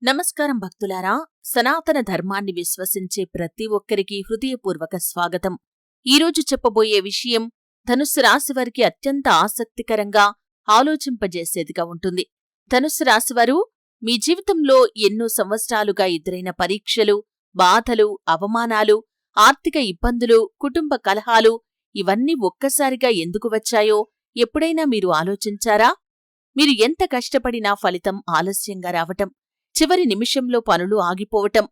నమస్కారం భక్తులారా, సనాతన ధర్మాన్ని విశ్వసించే ప్రతి ఒక్కరికి హృదయపూర్వక స్వాగతం. ఈరోజు చెప్పబోయే విషయం ధనుస్సు రాశివారికి అత్యంత ఆసక్తికరంగా, ఆలోచింపజేసేదిగా ఉంటుంది. ధనుస్సు రాశివారు మీ జీవితంలో ఎన్నో సంవత్సరాలుగా ఎదురైన పరీక్షలు, బాధలు, అవమానాలు, ఆర్థిక ఇబ్బందులు, కుటుంబ కలహాలు ఇవన్నీ ఒక్కసారిగా ఎందుకు వచ్చాయో ఎప్పుడైనా మీరు ఆలోచించారా? మీరు ఎంత కష్టపడినా ఫలితం ఆలస్యంగా రావటం, చివరి నిమిషంలో పనులు ఆగిపోవటం,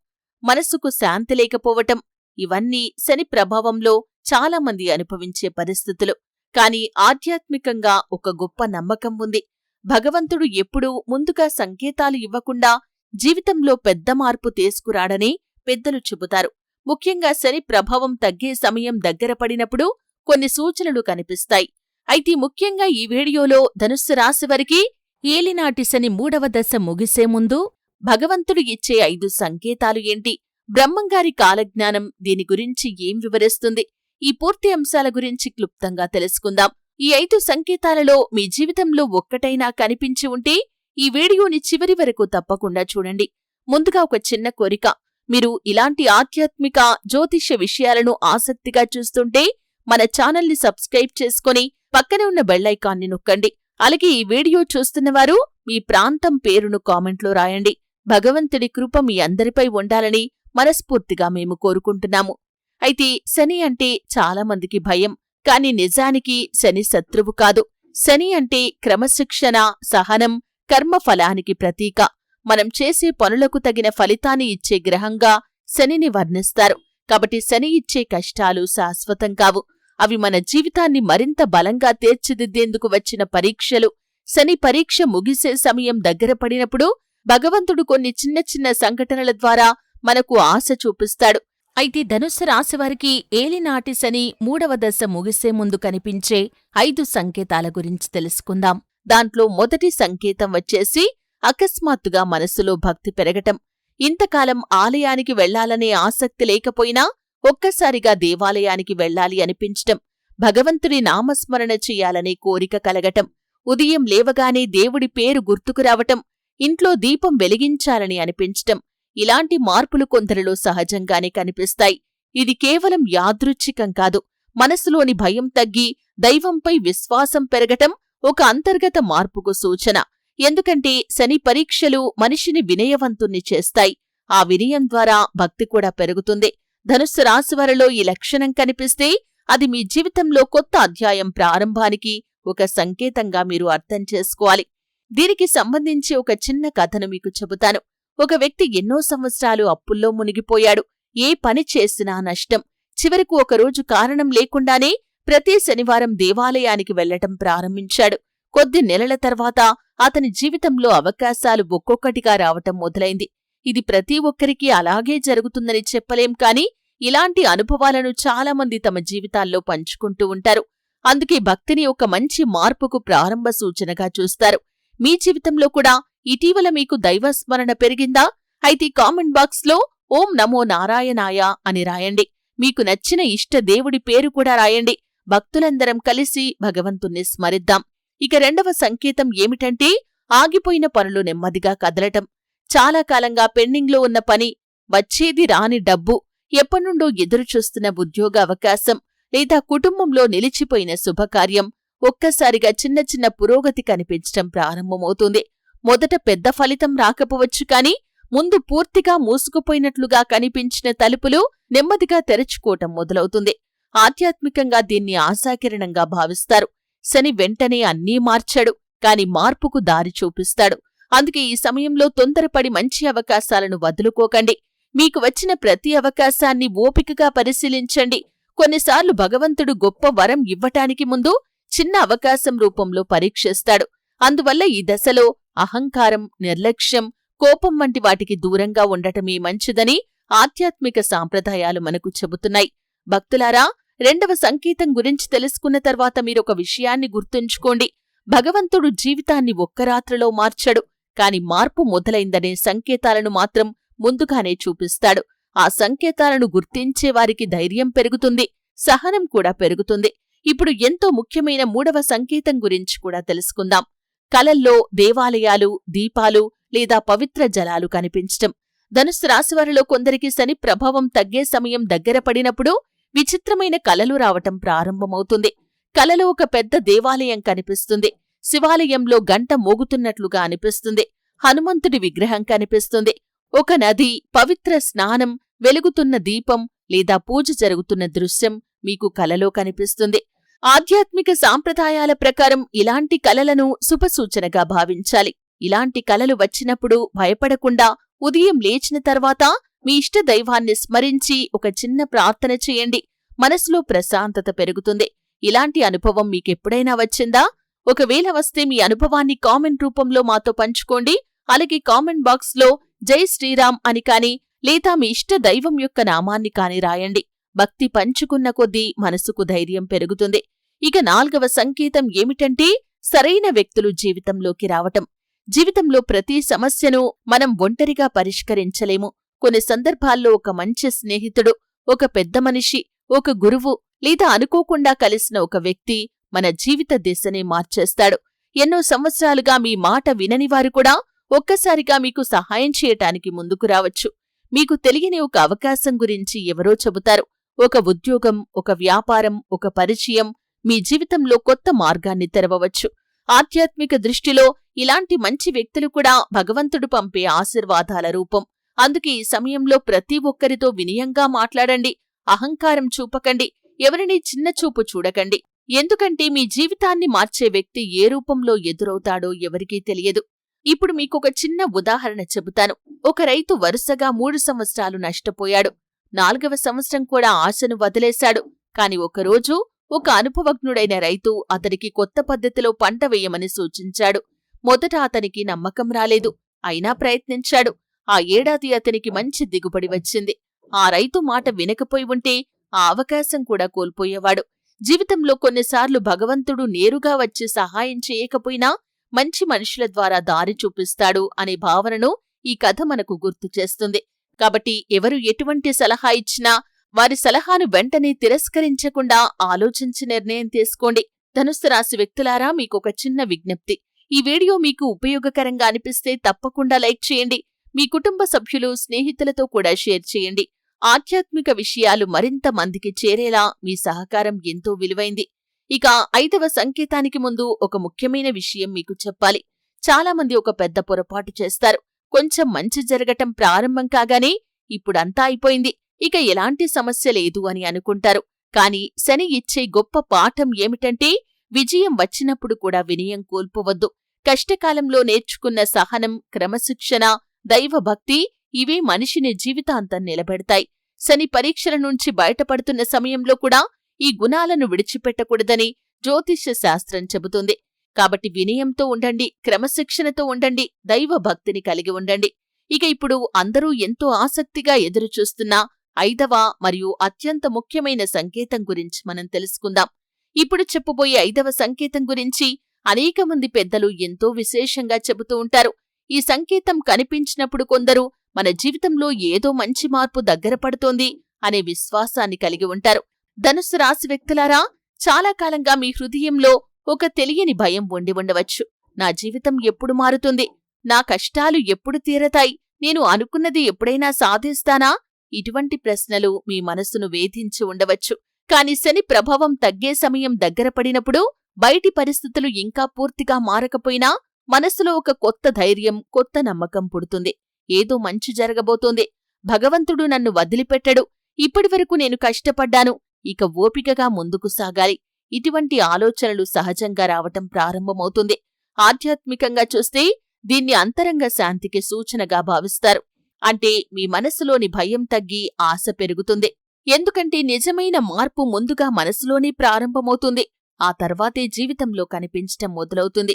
మనస్సుకు శాంతి లేకపోవటం ఇవన్నీ శని ప్రభావంలో చాలామంది అనుభవించే పరిస్థితులు. కాని ఆధ్యాత్మికంగా ఒక గొప్ప నమ్మకం ఉంది. భగవంతుడు ఎప్పుడూ ముందుగా సంకేతాలు ఇవ్వకుండా జీవితంలో పెద్ద మార్పు తీసుకురాడని పెద్దలు చెబుతారు. ముఖ్యంగా శని ప్రభావం తగ్గే సమయం దగ్గర పడినప్పుడు కొన్ని సూచనలు కనిపిస్తాయి. అయితే ముఖ్యంగా ఈ వీడియోలో ధనుస్సు రాశివారికి ఏలినాటి శని 3వ దశ ముగిసే ముందు భగవంతుడు ఇచ్చే 5 సంకేతాలు ఏంటి? బ్రహ్మంగారి కాలజ్ఞానం దీని గురించి ఏం వివరిస్తుంది? ఈ పూర్తి అంశాల గురించి క్లుప్తంగా తెలుసుకుందాం. ఈ 5 సంకేతాలలో మీ జీవితంలో ఒక్కటైనా కనిపించి ఉంటే ఈ వీడియోని చివరి వరకు తప్పకుండా చూడండి. ముందుగా ఒక చిన్న కోరిక. మీరు ఇలాంటి ఆధ్యాత్మిక, జ్యోతిష్య విషయాలను ఆసక్తిగా చూస్తుంటే మన ఛానల్ని సబ్స్క్రైబ్ చేసుకుని పక్కనే ఉన్న బెల్లైకాన్ని నొక్కండి. అలాగే ఈ వీడియో చూస్తున్నవారు మీ ప్రాంతం పేరును కామెంట్లో రాయండి. భగవంతుడి కృప మీ అందరిపై ఉండాలని మనస్ఫూర్తిగా మేము కోరుకుంటున్నాము. అయితే శని అంటే చాలామందికి భయం. కాని నిజానికి శని శత్రువు కాదు. శని అంటే క్రమశిక్షణ, సహనం, కర్మఫలానికి ప్రతీక. మనం చేసే పనులకు తగిన ఫలితాన్ని ఇచ్చే గ్రహంగా శనిని వర్ణిస్తారు. కాబట్టి శని ఇచ్చే కష్టాలు శాశ్వతం కావు. అవి మన జీవితాన్ని మరింత బలంగా తీర్చిదిద్దేందుకు వచ్చిన పరీక్షలు. శని పరీక్ష ముగిసే సమయం దగ్గర పడినప్పుడు భగవంతుడు కొన్ని చిన్న చిన్న సంఘటనల ద్వారా మనకు ఆశ చూపిస్తాడు. అయితే ధనుస్సు రాశివారికి ఏలినాటి శని 3వ దశ ముగిసే ముందు కనిపించే 5 సంకేతాల గురించి తెలుసుకుందాం. దాంట్లో మొదటి సంకేతం వచ్చేసి అకస్మాత్తుగా మనస్సులో భక్తి పెరగటం. ఇంతకాలం ఆలయానికి వెళ్లాలనే ఆసక్తి లేకపోయినా ఒక్కసారిగా దేవాలయానికి వెళ్లాలి అనిపించటం, భగవంతుడి నామస్మరణ చెయ్యాలనే కోరిక కలగటం, ఉదయం లేవగానే దేవుడి పేరు గుర్తుకు రావటం, ఇంట్లో దీపం వెలిగించాలని అనిపించటం ఇలాంటి మార్పులు కొందరిలో సహజంగానే కనిపిస్తాయి. ఇది కేవలం యాదృచ్ఛికం కాదు. మనసులోని భయం తగ్గి దైవంపై విశ్వాసం పెరగటం ఒక అంతర్గత మార్పుకు సూచన. ఎందుకంటే శని పరీక్షలు మనిషిని వినయవంతుణ్ణి చేస్తాయి. ఆ వినయం ద్వారా భక్తి కూడా పెరుగుతుంది. ధనుస్సు రాశివారిలో ఈ లక్షణం కనిపిస్తే అది మీ జీవితంలో కొత్త అధ్యాయం ప్రారంభానికి ఒక సంకేతంగా మీరు అర్థం చేసుకోవాలి. దీనికి సంబంధించి ఒక చిన్న కథను మీకు చెబుతాను. ఒక వ్యక్తి ఎన్నో సంవత్సరాలు అప్పుల్లో మునిగిపోయాడు. ఏ పని చేసినా నష్టం. చివరకు ఒకరోజు కారణం లేకుండానే ప్రతి శనివారం దేవాలయానికి వెళ్లటం ప్రారంభించాడు. కొద్ది నెలల తర్వాత అతని జీవితంలో అవకాశాలు ఒక్కొక్కటిగా రావటం మొదలైంది. ఇది ప్రతి ఒక్కరికీ అలాగే జరుగుతుందని చెప్పలేం, కాని ఇలాంటి అనుభవాలను చాలామంది తమ జీవితాల్లో పంచుకుంటూ ఉంటారు. అందుకే భక్తిని ఒక మంచి మార్పుకు ప్రారంభ సూచనగా చూస్తారు. మీ జీవితంలో కూడా ఇటీవల మీకు దైవస్మరణ పెరిగిందా? అయితే కామెంట్ బాక్స్లో ఓం నమో నారాయణాయ అని రాయండి. మీకు నచ్చిన ఇష్ట దేవుడి పేరు కూడా రాయండి. భక్తులందరం కలిసి భగవంతుణ్ణి స్మరిద్దాం. ఇక రెండవ సంకేతం ఏమిటంటే ఆగిపోయిన పనులు నెమ్మదిగా కదలటం. చాలా కాలంగా పెండింగ్లో ఉన్న పని, వచ్చేది రాని డబ్బు, ఎప్పటినుండో ఎదురుచూస్తున్న ఉద్యోగ అవకాశం లేదా కుటుంబంలో నిలిచిపోయిన శుభకార్యం ఒక్కసారిగా చిన్న చిన్న పురోగతి కనిపించటం ప్రారంభమవుతుంది. మొదట పెద్ద ఫలితం రాకపోవచ్చు, కాని ముందు పూర్తిగా మూసుకుపోయినట్లుగా కనిపించిన తలుపులు నెమ్మదిగా తెరుచుకోవటం మొదలవుతుంది. ఆధ్యాత్మికంగా దీన్ని ఆశాకిరణంగా భావిస్తారు. శని వెంటనే అన్నీ మార్చాడు, కాని మార్పుకు దారి చూపిస్తాడు. అందుకే ఈ సమయంలో తొందరపడి మంచి అవకాశాలను వదులుకోకండి. మీకు వచ్చిన ప్రతి అవకాశాన్ని ఓపికగా పరిశీలించండి. కొన్నిసార్లు భగవంతుడు గొప్ప వరం ఇవ్వటానికి ముందు చిన్న అవకాశం రూపంలో పరీక్షిస్తాడు. అందువల్ల ఈ దశలో అహంకారం, నిర్లక్ష్యం, కోపం వంటి వాటికి దూరంగా ఉండటమే మంచిదని ఆధ్యాత్మిక సాంప్రదాయాలు మనకు చెబుతున్నాయి. భక్తులారా, రెండవ సంకేతం గురించి తెలుసుకున్న తర్వాత మీరొక విషయాన్ని గుర్తుంచుకోండి. భగవంతుడు జీవితాన్ని ఒక్క రాత్రిలో మార్చడు, కాని మార్పు మొదలైందనే సంకేతాలను మాత్రం ముందుగానే చూపిస్తాడు. ఆ సంకేతాలను గుర్తించే వారికి ధైర్యం పెరుగుతుంది, సహనం కూడా పెరుగుతుంది. ఇప్పుడు ఎంతో ముఖ్యమైన 3వ సంకేతం గురించి కూడా తెలుసుకుందాం. కలల్లో దేవాలయాలు, దీపాలు లేదా పవిత్ర జలాలు కనిపించటం. ధనుస్సు రాశివారిలో కొందరికి శని ప్రభావం తగ్గే సమయం దగ్గర పడినప్పుడు విచిత్రమైన కలలు రావటం ప్రారంభమవుతుంది. కలలో ఒక పెద్ద దేవాలయం కనిపిస్తుంది. శివాలయంలో గంట మోగుతున్నట్లుగా అనిపిస్తుంది. హనుమంతుడి విగ్రహం కనిపిస్తుంది. ఒక నది, పవిత్ర స్నానం, వెలుగుతున్న దీపం లేదా పూజ జరుగుతున్న దృశ్యం మీకు కలలో కనిపిస్తుంది. ఆధ్యాత్మిక సాంప్రదాయాల ప్రకారం ఇలాంటి కలలను శుభసూచనగా భావించాలి. ఇలాంటి కలలు వచ్చినప్పుడు భయపడకుండా ఉదయం లేచిన తర్వాత మీ ఇష్ట దైవాన్ని స్మరించి ఒక చిన్న ప్రార్థన చేయండి. మనసులో ప్రశాంతత పెరుగుతుంది. ఇలాంటి అనుభవం మీకెప్పుడైనా వచ్చిందా? ఒకవేళ వస్తే మీ అనుభవాన్ని కామెంట్ రూపంలో మాతో పంచుకోండి. అలాగే కామెంట్ బాక్స్లో జై శ్రీరామ్ అని కాని లేదా మీ ఇష్ట దైవం యొక్క నామాన్ని కాని రాయండి. భక్తి పంచుకున్న కొద్దీ మనసుకు ధైర్యం పెరుగుతుంది. ఇక 4వ సంకేతం ఏమిటంటే సరైన వ్యక్తులు జీవితంలోకి రావటం. జీవితంలో ప్రతి సమస్యను మనం ఒంటరిగా పరిష్కరించలేము. కొన్ని సందర్భాల్లో ఒక మంచి స్నేహితుడు, ఒక పెద్ద మనిషి, ఒక గురువు లేదా అనుకోకుండా కలిసిన ఒక వ్యక్తి మన జీవిత దిశనే మార్చేస్తాడు. ఎన్నో సంవత్సరాలుగా మీ మాట విననివారు కూడా ఒక్కసారిగా మీకు సహాయం చేయటానికి ముందుకు రావచ్చు. మీకు తెలియని ఒక అవకాశం గురించి ఎవరో చెబుతారు. ఒక ఉద్యోగం, ఒక వ్యాపారం, ఒక పరిచయం మీ జీవితంలో కొత్త మార్గాన్ని తెరవవచ్చు. ఆధ్యాత్మిక దృష్టిలో ఇలాంటి మంచి వ్యక్తులు కూడా భగవంతుడు పంపే ఆశీర్వాదాల రూపం. అందుకే ఈ సమయంలో ప్రతి ఒక్కరితో వినయంగా మాట్లాడండి. అహంకారం చూపకండి. ఎవరినీ చిన్నచూపు చూడకండి. ఎందుకంటే మీ జీవితాన్ని మార్చే వ్యక్తి ఏ రూపంలో ఎదురవుతాడో ఎవరికీ తెలియదు. ఇప్పుడు మీకొక చిన్న ఉదాహరణ చెబుతాను. ఒక రైతు వరుసగా 3 సంవత్సరాలు నష్టపోయాడు. 4వ సంవత్సరం కూడా ఆశను వదిలేశాడు. కాని ఒకరోజు ఒక అనుభవజ్ఞుడైన రైతు అతనికి కొత్త పద్ధతిలో పంట వేయమని సూచించాడు. మొదట అతనికి నమ్మకం రాలేదు. అయినా ప్రయత్నించాడు. ఆ ఏడాది అతనికి మంచి దిగుబడి వచ్చింది. ఆ రైతు మాట వినకపోయి ఉంటే ఆ అవకాశం కూడా కోల్పోయేవాడు. జీవితంలో కొన్నిసార్లు భగవంతుడు నేరుగా వచ్చి సహాయం చేయకపోయినా మంచి మనుషుల ద్వారా దారి చూపిస్తాడు అనే భావనను ఈ కథ మనకు గుర్తు చేస్తుంది. కాబట్టి ఎవరు ఎటువంటి సలహా ఇచ్చినా వారి సలహాను వెంటనే తిరస్కరించకుండా ఆలోచించి నిర్ణయం తీసుకోండి. ధనుస్సు రాశి వ్యక్తులారా, మీకొక చిన్న విజ్ఞప్తి. ఈ వీడియో మీకు ఉపయోగకరంగా అనిపిస్తే తప్పకుండా లైక్ చేయండి. మీ కుటుంబ సభ్యులు, స్నేహితులతో కూడా షేర్ చేయండి. ఆధ్యాత్మిక విషయాలు మరింత మందికి చేరేలా మీ సహకారం ఎంతో విలువైంది. ఇక 5వ సంకేతానికి ముందు ఒక ముఖ్యమైన విషయం మీకు చెప్పాలి. చాలామంది ఒక పెద్ద పొరపాటు చేస్తారు. కొంచెం మంచి జరగటం ప్రారంభం కాగానే ఇప్పుడంతా అయిపోయింది, ఇక ఎలాంటి సమస్య లేదు అని అనుకుంటారు. కాని శని ఇచ్చే గొప్ప పాఠం ఏమిటంటే విజయం వచ్చినప్పుడు కూడా వినయం కోల్పోవద్దు. కష్టకాలంలో నేర్చుకున్న సహనం, క్రమశిక్షణ, దైవభక్తి ఇవే మనిషిని జీవితాంతం నిలబెడతాయి. శని పరీక్షల నుంచి బయటపడుతున్న సమయంలో కూడా ఈ గుణాలను విడిచిపెట్టకూడదని జ్యోతిష్య శాస్త్రం చెబుతుంది. కాబట్టి వినయంతో ఉండండి, క్రమశిక్షణతో ఉండండి, దైవభక్తిని కలిగి ఉండండి. ఇక ఇప్పుడు అందరూ ఎంతో ఆసక్తిగా ఎదురుచూస్తున్న 5వ మరియు అత్యంత ముఖ్యమైన సంకేతం గురించి మనం తెలుసుకుందాం. ఇప్పుడు చెప్పబోయే 5వ సంకేతం గురించి అనేక మంది పెద్దలు ఎంతో విశేషంగా చెబుతూ ఉంటారు. ఈ సంకేతం కనిపించినప్పుడు కొందరు మన జీవితంలో ఏదో మంచి మార్పు దగ్గర పడుతోంది అనే విశ్వాసాన్ని కలిగి ఉంటారు. ధనుస్సు రాశి వ్యక్తులారా, చాలా కాలంగా మీ హృదయంలో ఒక తెలియని భయం ఉండి ఉండవచ్చు. నా జీవితం ఎప్పుడు మారుతుంది? నా కష్టాలు ఎప్పుడు తీరతాయి? నేను అనుకున్నది ఎప్పుడైనా సాధిస్తానా? ఇటువంటి ప్రశ్నలు మీ మనసును వేధించి ఉండవచ్చు. కాని శని ప్రభావం తగ్గే సమయం దగ్గర పడినప్పుడు బయటి పరిస్థితులు ఇంకా పూర్తిగా మారకపోయినా మనసులో ఒక కొత్త ధైర్యం, కొత్త నమ్మకం పుడుతుంది. ఏదో మంచి జరగబోతోంది. భగవంతుడు నన్ను వదిలిపెట్టడు. ఇప్పటివరకు నేను కష్టపడ్డాను, ఇక ఓపికగా ముందుకు సాగాలి. ఇటువంటి ఆలోచనలు సహజంగా రావటం ప్రారంభమవుతుంది. ఆధ్యాత్మికంగా చూస్తే దీన్ని అంతరంగ శాంతికి సూచనగా భావిస్తారు. అంటే మీ మనసులోని భయం తగ్గి ఆశ పెరుగుతుంది. ఎందుకంటే నిజమైన మార్పు ముందుగా మనసులోనే ప్రారంభమవుతుంది. ఆ తర్వాతే జీవితంలో కనిపించటం మొదలవుతుంది.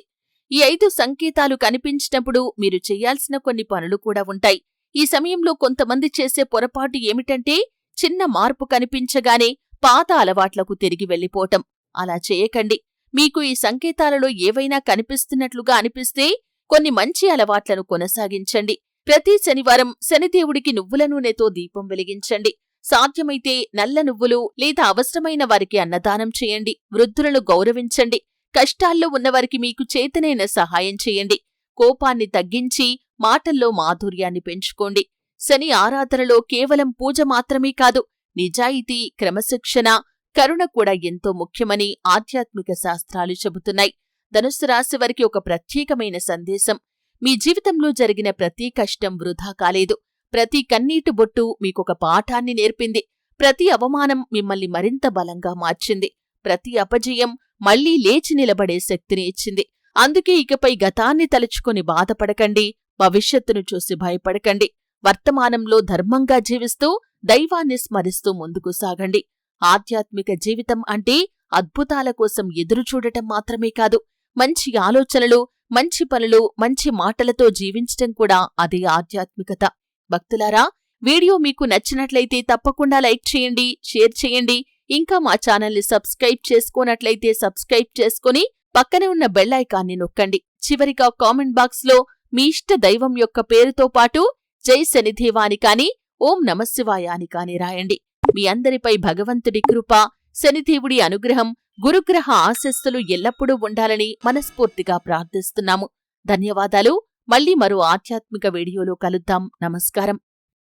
ఈ 5 సంకేతాలు కనిపించినప్పుడు మీరు చెయ్యాల్సిన కొన్ని పనులు కూడా ఉంటాయి. ఈ సమయంలో కొంతమంది చేసే పొరపాటు ఏమిటంటే చిన్న మార్పు కనిపించగానే పాత అలవాట్లకు తిరిగి వెళ్లిపోవటం. అలా చేయకండి. మీకు ఈ సంకేతాలలో ఏవైనా కనిపిస్తున్నట్లుగా అనిపిస్తే కొన్ని మంచి అలవాట్లను కొనసాగించండి. ప్రతి శనివారం శనిదేవుడికి నువ్వుల నూనెతో దీపం వెలిగించండి. సాధ్యమైతే నల్ల నువ్వులు లేదా అవసరమైన వారికి అన్నదానం చేయండి. వృద్ధులను గౌరవించండి. కష్టాల్లో ఉన్నవారికి మీకు చేతనైన సహాయం చేయండి. కోపాన్ని తగ్గించి మాటల్లో మాధుర్యాన్ని పెంచుకోండి. శని ఆరాధనలో కేవలం పూజ మాత్రమే కాదు, నిజాయితీ, క్రమశిక్షణ, కరుణ కూడా ఎంతో ముఖ్యమని ఆధ్యాత్మిక శాస్త్రాలు చెబుతున్నాయి. ధనుస్సు రాశి వారికి ఒక ప్రత్యేకమైన సందేశం: మీ జీవితంలో జరిగిన ప్రతి కష్టం వృధా కాలేదు. ప్రతి కన్నీటి బొట్టు మీకొక పాఠాన్ని నేర్పింది. ప్రతి అవమానం మిమ్మల్ని మరింత బలంగా మార్చింది. ప్రతి అపజయం మళ్లీ లేచి నిలబడే శక్తిని ఇచ్చింది. అందుకే ఇకపై గతాన్ని తలుచుకొని బాధపడకండి, భవిష్యత్తును చూసి భయపడకండి. వర్తమానంలో ధర్మంగా జీవిస్తూ దైవాన్ని స్మరిస్తూ ముందుకు సాగండి. ఆధ్యాత్మిక జీవితం అంటే అద్భుతాల కోసం ఎదురుచూడటం మాత్రమే కాదు, మంచి ఆలోచనలు, మంచి పనులు, మంచి మాటలతో జీవించటం కూడా అదే ఆధ్యాత్మికత. భక్తులారా, వీడియో మీకు నచ్చినట్లయితే తప్పకుండా లైక్ చేయండి, షేర్ చేయండి. ఇంకా మా ఛానల్ని సబ్స్క్రైబ్ చేసుకోనట్లయితే సబ్స్క్రైబ్ చేసుకుని పక్కనే ఉన్న బెల్ ఐకాన్ని నొక్కండి. చివరిగా కామెంట్ బాక్స్లో మీ ఇష్ట దైవం యొక్క పేరుతో పాటు జై శనిదేవ అని కాని, ఓం నమశివాయ అని కాని రాయండి. మీ అందరిపై భగవంతుడి కృప, శనిదేవుడి అనుగ్రహం, గురుగ్రహ ఆశస్సులు ఎల్లప్పుడూ ఉండాలని మనస్ఫూర్తిగా ప్రార్థిస్తున్నాము. ధన్యవాదాలు. మళ్లీ మరో ఆధ్యాత్మిక వీడియోలో కలుద్దాం. నమస్కారం.